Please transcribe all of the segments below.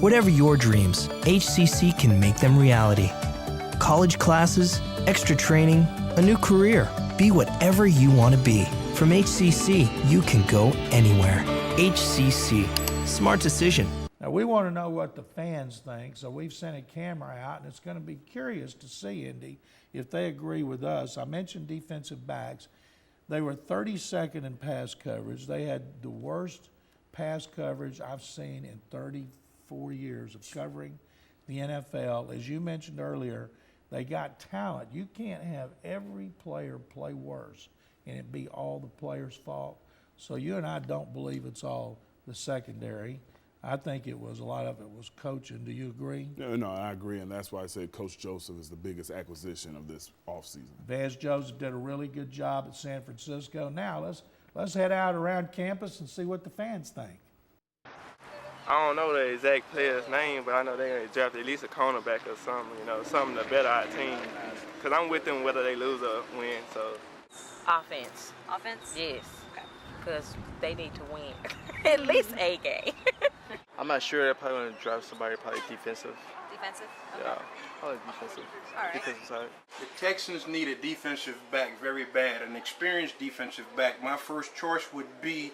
Whatever your dreams, HCC can make them reality. College classes, extra training, a new career. Be whatever you want to be. From HCC, you can go anywhere. HCC. Smart decision. Now, we want to know what the fans think, so we've sent a camera out, and it's going to be curious to see, Indy, if they agree with us. I mentioned defensive backs. They were 32nd in pass coverage. They had the worst pass coverage I've seen in 34 years of covering the NFL. As you mentioned earlier, they got talent. You can't have every player play worse and it be all the player's fault. So you and I don't believe it's all the secondary. I think a lot of it was coaching. Do you agree? No, I agree, and that's why I say Coach Joseph is the biggest acquisition of this offseason. Vance Joseph did a really good job at San Francisco. Now let's head out around campus and see what the fans think. I don't know the exact player's name, but I know they're going to draft at least a cornerback or something, something to better our team. Because I'm with them whether they lose or win, so. Offense. Offense? Yes. Because they need to win. At least a game. I'm not sure. They're probably going to draft somebody probably defensive. Defensive? Okay. Yeah, probably defensive. All right. Defensive side. The Texans need a defensive back very bad, an experienced defensive back. My first choice would be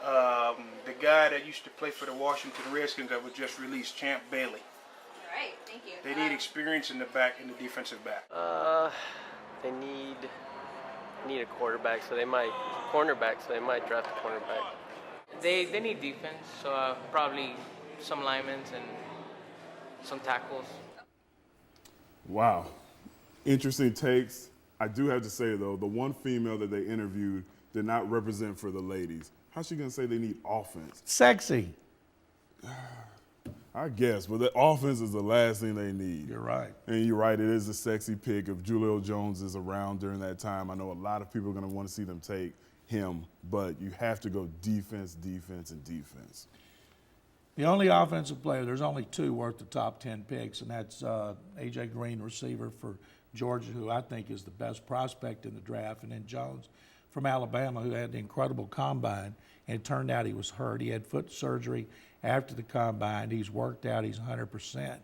the guy that used to play for the Washington Redskins that was just released, Champ Bailey. All right, thank you. They need experience in the back, in the defensive back. They need a quarterback, so they might draft a cornerback. They need defense, so probably some linemen and some tackles. Wow. Interesting takes. I do have to say, though, the one female that they interviewed did not represent for the ladies. How's she going to say they need offense? Sexy. I guess, but the offense is the last thing they need. You're right. And you're right, it is a sexy pick. If Julio Jones is around during that time, I know a lot of people are going to want to see them take him, but you have to go defense, defense, and defense. The only offensive player, there's only two worth the top 10 picks, and that's A.J. Green, receiver for Georgia, who I think is the best prospect in the draft, and then Jones from Alabama, who had an incredible combine, and it turned out he was hurt. He had foot surgery after the combine. He's worked out. He's 100%.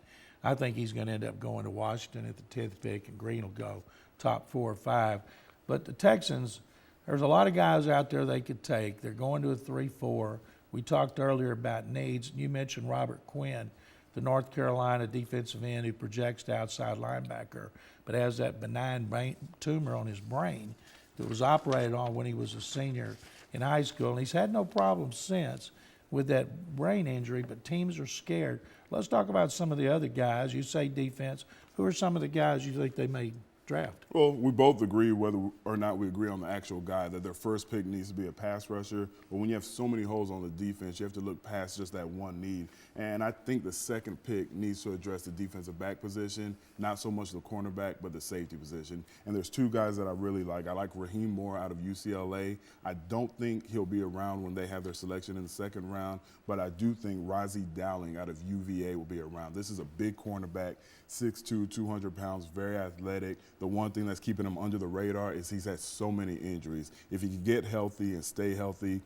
I think he's going to end up going to Washington at the 10th pick, and Green will go top 4 or 5. But the Texans, there's a lot of guys out there they could take. They're going to a 3-4. We talked earlier about needs. You mentioned Robert Quinn, the North Carolina defensive end who projects to outside linebacker, but has that benign tumor on his brain that was operated on when he was a senior in high school. And he's had no problems since with that brain injury, but teams are scared. Let's talk about some of the other guys. You say defense. Who are some of the guys you think they may draft? Well, we both agree, whether or not we agree on the actual guy, that their first pick needs to be a pass rusher. But when you have so many holes on the defense, you have to look past just that one need. And I think the second pick needs to address the defensive back position, not so much the cornerback, but the safety position. And there's two guys that I really like. I like Raheem Moore out of UCLA. I don't think he'll be around when they have their selection in the second round, but I do think Razi Dowling out of UVA will be around. This is a big cornerback, 6'2", 200 pounds, very athletic. The one thing that's keeping him under the radar is he's had so many injuries. If he can get healthy and stay healthy,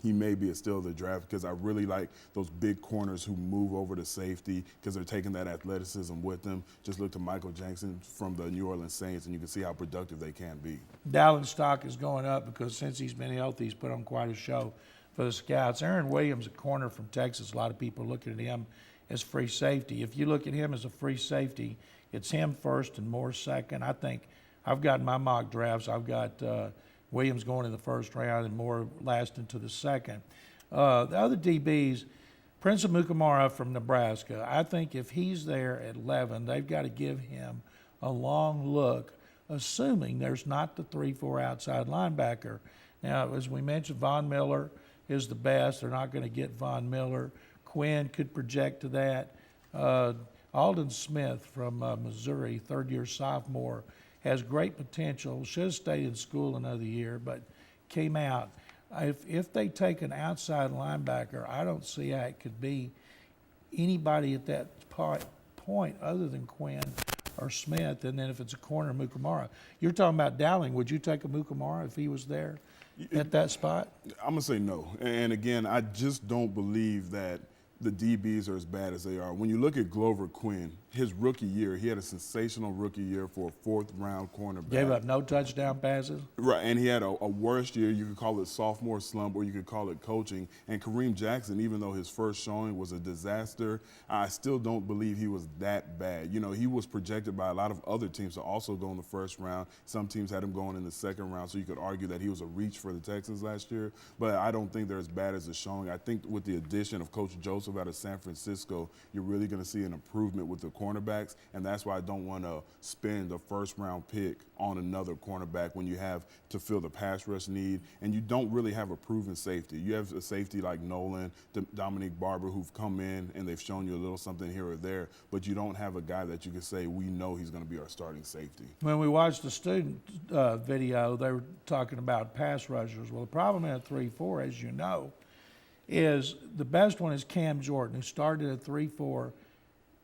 he may be a steal of the draft, because I really like those big corners who move over to safety because they're taking that athleticism with them. Just look to Michael Jackson from the New Orleans Saints, and you can see how productive they can be. Dowlin's stock is going up because since he's been healthy, he's put on quite a show for the scouts. Aaron Williams, a corner from Texas, a lot of people looking at him as free safety. If you look at him as a free safety, it's him first and Moore second. I think I've got in my mock drafts, I've got Williams going in the first round and Moore lasting to the second. The other DBs, Prince of Mukamara from Nebraska, I think if he's there at 11, they've got to give him a long look, assuming there's not the 3-4 outside linebacker. Now, as we mentioned, Von Miller is the best. They're not going to get Von Miller. Quinn could project to that. Alden Smith from Missouri, third-year sophomore, has great potential. Should have stayed in school another year, but came out. If they take an outside linebacker, I don't see how it could be anybody at that point other than Quinn or Smith. And then if it's a corner, Mukamara. You're talking about Dowling. Would you take a Mukamara if he was there at that spot? I'm going to say no. And again, I just don't believe that the DBs are as bad as they are. When you look at Glover Quinn, his rookie year, he had a sensational rookie year for a 4th-round cornerback. Gave up no touchdown passes. Right, and he had a worse year. You could call it sophomore slump or you could call it coaching. And Kareem Jackson, even though his first showing was a disaster, I still don't believe he was that bad. You know, he was projected by a lot of other teams to also go in the 1st round. Some teams had him going in the 2nd round, so you could argue that he was a reach for the Texans last year. But I don't think they're as bad as the showing. I think with the addition of Coach Joseph out of San Francisco, you're really going to see an improvement with the cornerbacks, and that's why I don't want to spend a 1st-round pick on another cornerback when you have to fill the pass rush need, and you don't really have a proven safety. You have a safety like Nolan, Dominique Barber, who've come in and they've shown you a little something here or there, but you don't have a guy that you can say, we know he's going to be our starting safety. When we watched the student video, they were talking about pass rushers. Well, the problem at 3-4, as you know, is the best one is Cam Jordan, who started at 3-4,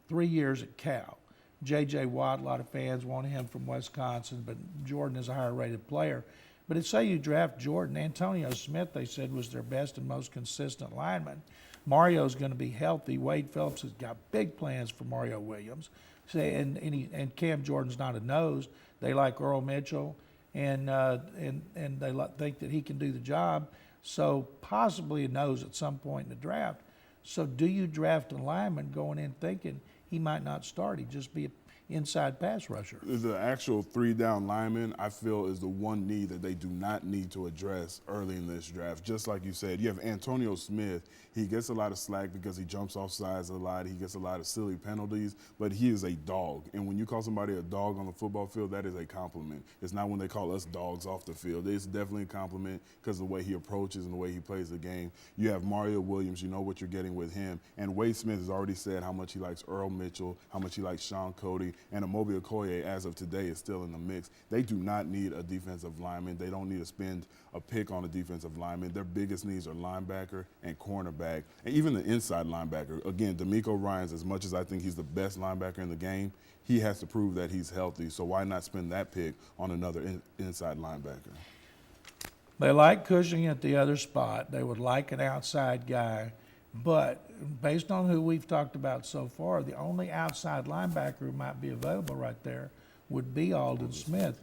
3 years at Cal. J.J. Watt, a lot of fans want him from Wisconsin, but Jordan is a higher-rated player. But it's say you draft Jordan. Antonio Smith, they said, was their best and most consistent lineman. Mario's going to be healthy. Wade Phillips has got big plans for Mario Williams. And Cam Jordan's not a nose. They like Earl Mitchell, and they think that he can do the job. So possibly a nose at some point in the draft. So do you draft a lineman going in thinking he might not start? He'd just be an inside pass rusher. The actual 3-down lineman, I feel, is the one need that they do not need to address early in this draft. Just like you said, you have Antonio Smith. He gets a lot of slack because he jumps off sides a lot. He gets a lot of silly penalties, but he is a dog. And when you call somebody a dog on the football field, that is a compliment. It's not when they call us dogs off the field. It's definitely a compliment because of the way he approaches and the way he plays the game. You have Mario Williams. You know what you're getting with him. And Wade Smith has already said how much he likes Earl Mitchell, how much he likes Sean Cody, and Amobi Okoye, as of today, is still in the mix. They do not need a defensive lineman. They don't need to spend a pick on a defensive lineman. Their biggest needs are linebacker and cornerback, and even the inside linebacker. Again, D'Amico Ryans, as much as I think he's the best linebacker in the game, he has to prove that he's healthy. So why not spend that pick on another inside linebacker? They like Cushing at the other spot. They would like an outside guy. But based on who we've talked about so far, the only outside linebacker who might be available right there would be Aldon Smith.